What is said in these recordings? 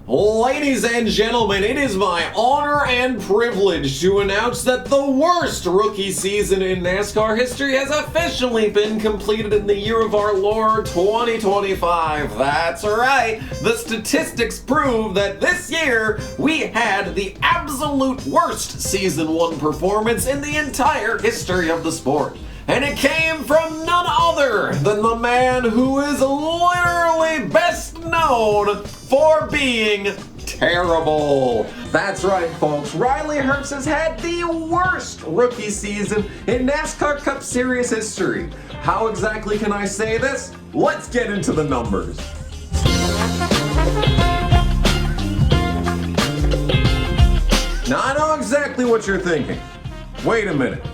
Ladies and gentlemen, it is my honor and privilege to announce that the worst rookie season in NASCAR history has officially been completed in the year of our Lord 2025. That's right, the statistics prove that this year we had the absolute worst Season 1 performance in the entire history of the sport. And it came from none other than the man who is literally best known for being terrible. That's right, folks. Riley Herbst has had the worst rookie season in NASCAR Cup Series history. How exactly can I say this? Let's get into the numbers. Now, I know exactly what you're thinking. Wait a minute.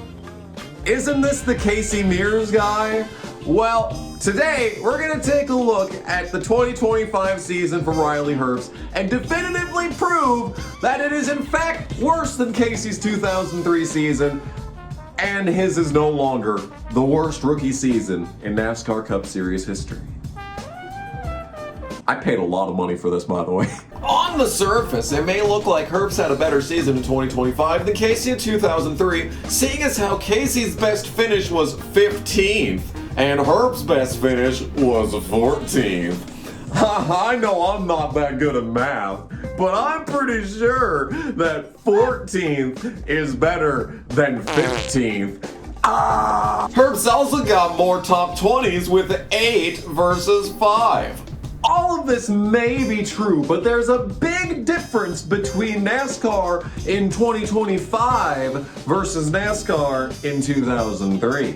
Isn't this the Casey Mears guy? Well, today we're going to take a look at the 2025 season for Riley Herbst and definitively prove that it is in fact worse than Casey's 2003 season, and his is no longer the worst rookie season in NASCAR Cup Series history. I paid a lot of money for this, by the way. On the surface, it may look like Herbst had a better season in 2025 than Casey in 2003, seeing as how Casey's best finish was 15th and Herbst's best finish was 14th. I know I'm not that good at math, but I'm pretty sure that 14th is better than 15th. Herbst also got more top 20s with 8 versus 5. All of this may be true, but there's a big difference between NASCAR in 2025 versus NASCAR in 2003.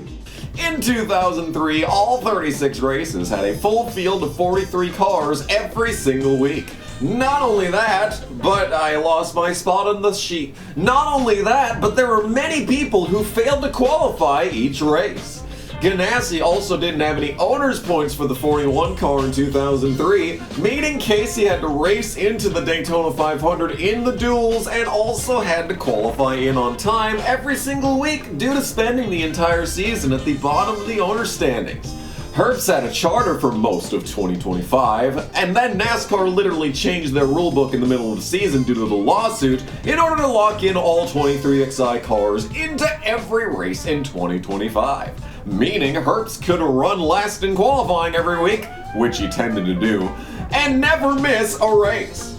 In 2003, all 36 races had a full field of 43 cars every single week. Not only that, but I lost my spot on the sheet. Not only that, but there were many people who failed to qualify each race. Ganassi also didn't have any owner's points for the 41 car in 2003, meaning Casey had to race into the Daytona 500 in the duels and also had to qualify in on time every single week due to spending the entire season at the bottom of the owner's standings. Herbst had a charter for most of 2025, and then NASCAR literally changed their rulebook in the middle of the season due to the lawsuit in order to lock in all 23XI cars into every race in 2025. Meaning Herbst could run last in qualifying every week, which he tended to do, and never miss a race.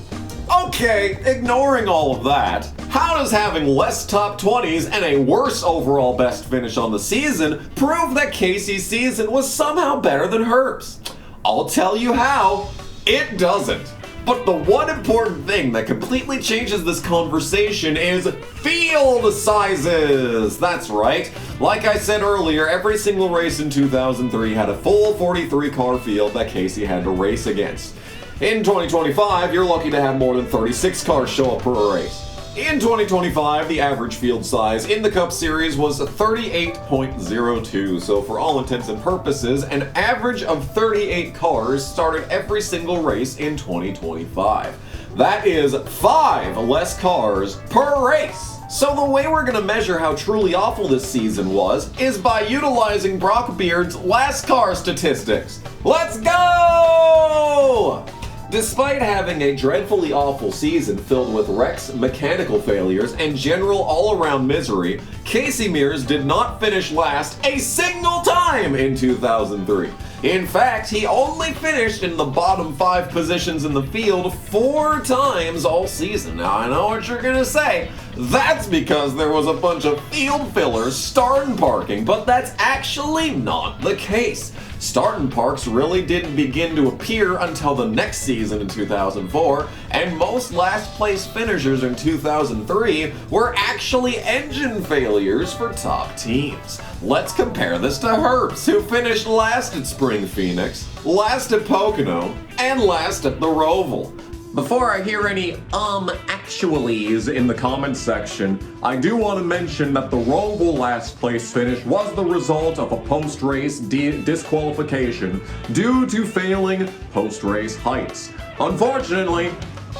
Okay, ignoring all of that, how does having less top 20s and a worse overall best finish on the season prove that Casey's season was somehow better than Herbst? I'll tell you how. It doesn't. But the one important thing that completely changes this conversation is field sizes. That's right. Like I said earlier, every single race in 2003 had a full 43 car field that Casey had to race against. In 2025, you're lucky to have more than 36 cars show up per race. In 2025, the average field size in the Cup Series was 38.02, so for all intents and purposes, an average of 38 cars started every single race in 2025. That is 5 less cars per race. So the way we're gonna measure how truly awful this season was is by utilizing Brock Beard's last car statistics. Let's go! Despite having a dreadfully awful season filled with wrecks, mechanical failures, and general all-around misery, Casey Mears did not finish last a single time in 2003. In fact, he only finished in the bottom 5 positions in the field 4 times all season. Now, I know what you're gonna say. That's because there was a bunch of field fillers starting parking, but that's actually not the case. Starting parks really didn't begin to appear until the next season in 2004, and most last place finishers in 2003 were actually engine failures for top teams. Let's compare this to Herbst, who finished last at Spring Phoenix, last at Pocono, and last at the Roval. Before I hear any actuallys in the comments section, I do want to mention that the Roval last place finish was the result of a post-race disqualification due to failing post-race heights. Unfortunately,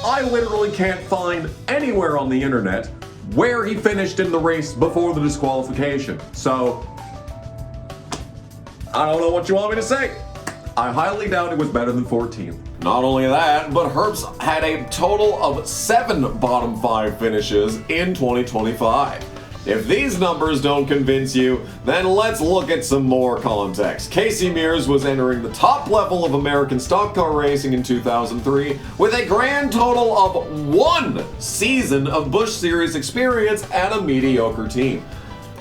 I literally can't find anywhere on the internet where he finished in the race before the disqualification. So, I don't know what you want me to say. I highly doubt it was better than 14th. Not only that, but Herbst had a total of 7 bottom 5 finishes in 2025. If these numbers don't convince you, then let's look at some more context. Casey Mears was entering the top level of American stock car racing in 2003 with a grand total of 1 season of Busch Series experience at a mediocre team.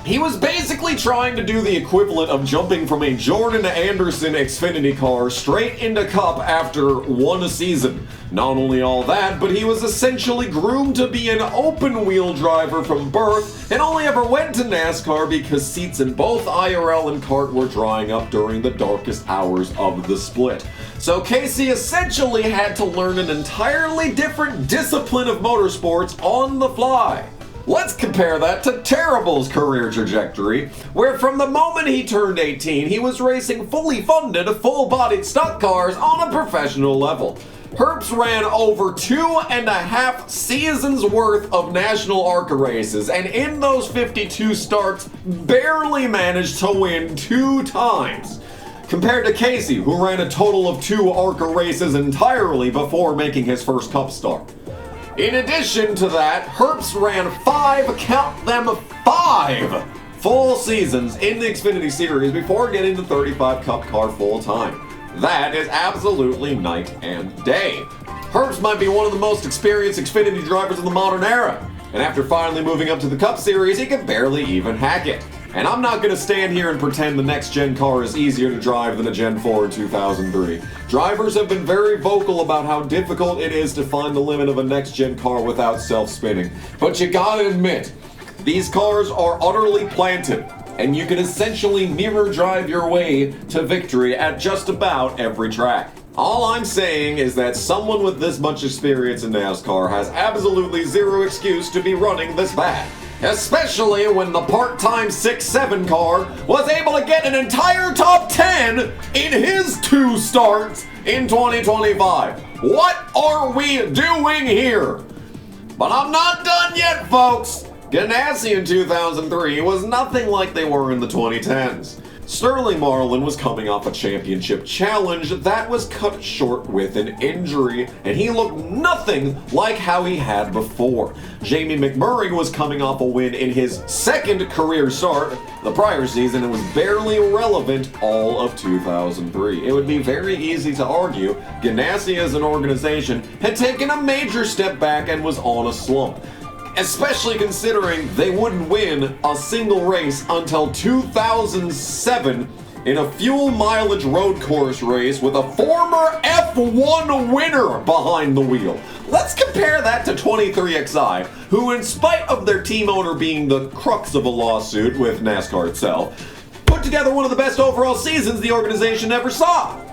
He was basically trying to do the equivalent of jumping from a Jordan Anderson Xfinity car straight into Cup after 1 season. Not only all that, but he was essentially groomed to be an open-wheel driver from birth and only ever went to NASCAR because seats in both IRL and kart were drying up during the darkest hours of the split. So Casey essentially had to learn an entirely different discipline of motorsports on the fly. Let's compare that to Terrible's career trajectory, where from the moment he turned 18, he was racing fully funded, full-bodied stock cars on a professional level. Herbst ran over 2.5 seasons worth of National ARCA races, and in those 52 starts, barely managed to win 2 times. Compared to Casey, who ran a total of 2 ARCA races entirely before making his first Cup start. In addition to that, Herbst ran 5, count them 5, full seasons in the Xfinity Series before getting the 35 Cup car full time. That is absolutely night and day. Herbst might be one of the most experienced Xfinity drivers of the modern era, and after finally moving up to the Cup Series, he could barely even hack it. And I'm not going to stand here and pretend the next-gen car is easier to drive than a Gen 4 in 2003. Drivers have been very vocal about how difficult it is to find the limit of a next-gen car without self-spinning. But you gotta admit, these cars are utterly planted, and you can essentially mirror drive your way to victory at just about every track. All I'm saying is that someone with this much experience in NASCAR has absolutely zero excuse to be running this bad. Especially when the part-time 6-7 car was able to get an entire top 10 in his 2 starts in 2025. What are we doing here? But I'm not done yet, folks. Ganassi in 2003 was nothing like they were in the 2010s. Sterling Marlin was coming off a championship challenge that was cut short with an injury, and he looked nothing like how he had before. Jamie McMurray was coming off a win in his 2nd career start the prior season and was barely relevant all of 2003. It would be very easy to argue Ganassi as an organization had taken a major step back and was on a slump, especially considering they wouldn't win a single race until 2007 in a fuel mileage road course race with a former F1 winner behind the wheel. Let's compare that to 23XI, who, in spite of their team owner being the crux of a lawsuit with NASCAR itself, put together one of the best overall seasons the organization ever saw.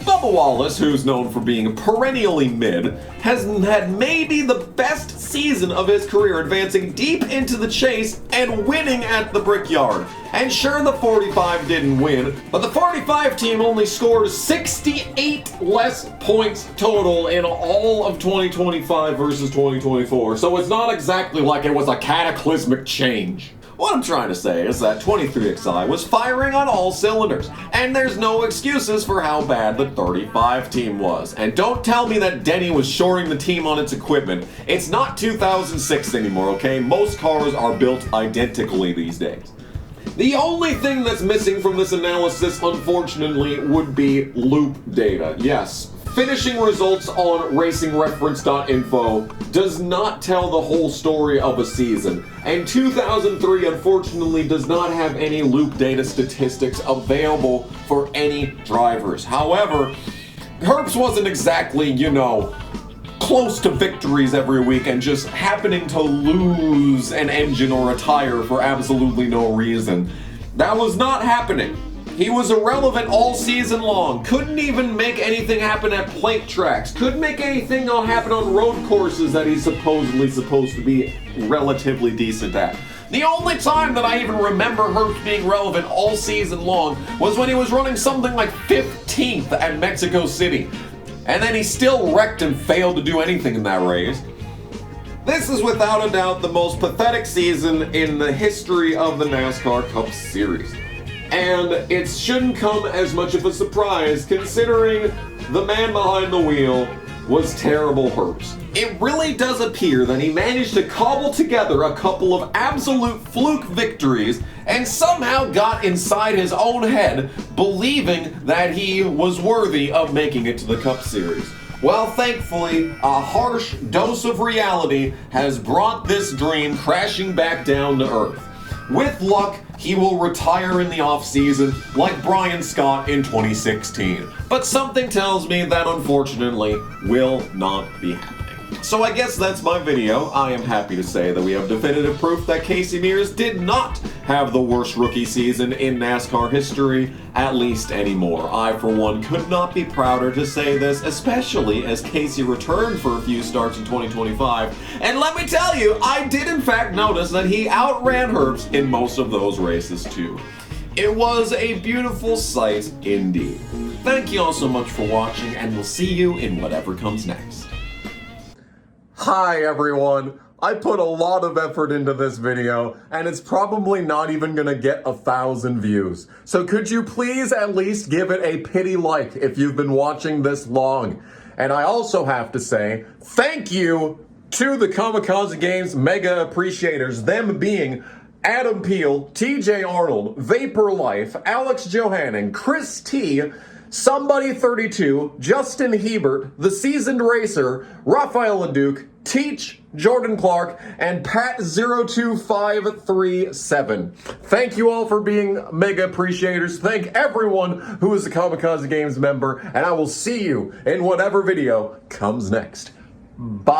Bubba Wallace, who's known for being perennially mid, has had maybe the best season of his career, advancing deep into the chase and winning at the Brickyard. And sure, the 45 didn't win, but the 45 team only scored 68 less points total in all of 2025 versus 2024, so it's not exactly like it was a cataclysmic change. What I'm trying to say is that 23XI was firing on all cylinders, and there's no excuses for how bad the 35 team was. And don't tell me that Denny was shoring the team on its equipment. It's not 2006 anymore, okay? Most cars are built identically these days. The only thing that's missing from this analysis, unfortunately, would be loop data. Yes, finishing results on racingreference.info does not tell the whole story of a season, and 2003 unfortunately does not have any loop data statistics available for any drivers. However, Herbst wasn't exactly, close to victories every week and just happening to lose an engine or a tire for absolutely no reason. That was not happening. He was irrelevant all season long, couldn't even make anything happen at plate tracks, couldn't make anything happen on road courses that he's supposedly supposed to be relatively decent at. The only time that I even remember Herbst being relevant all season long was when he was running something like 15th at Mexico City. And then he still wrecked and failed to do anything in that race. This is without a doubt the most pathetic season in the history of the NASCAR Cup Series. And it shouldn't come as much of a surprise considering the man behind the wheel was terrible Herbst. It really does appear that he managed to cobble together a couple of absolute fluke victories and somehow got inside his own head believing that he was worthy of making it to the Cup Series. Well, thankfully, a harsh dose of reality has brought this dream crashing back down to earth. With luck, he will retire in the off-season like Brian Scott in 2016. But something tells me that unfortunately will not be happening. So I guess that's my video. I am happy to say that we have definitive proof that Casey Mears did not have the worst rookie season in NASCAR history, at least anymore. I, for one, could not be prouder to say this, especially as Casey returned for a few starts in 2025. And let me tell you, I did in fact notice that he outran Herbst in most of those races too. It was a beautiful sight indeed. Thank you all so much for watching, and we'll see you in whatever comes next. Hi everyone! I put a lot of effort into this video, and it's probably not even gonna get 1,000 views. So could you please at least give it a pity like if you've been watching this long? And I also have to say, thank you to the Kamikaze Games Mega Appreciators, them being Adam Pehl, TJ Arnhold, VaporLyfe, Alex Johanning, Chris T, Somebody32, Justin Hébert, The Seasoned Racer, Raphael Leduc, Teach, Jordan Clark, and Pat02537. Thank you all for being mega appreciators. Thank everyone who is a Kamikaze Games member, and I will see you in whatever video comes next. Bye.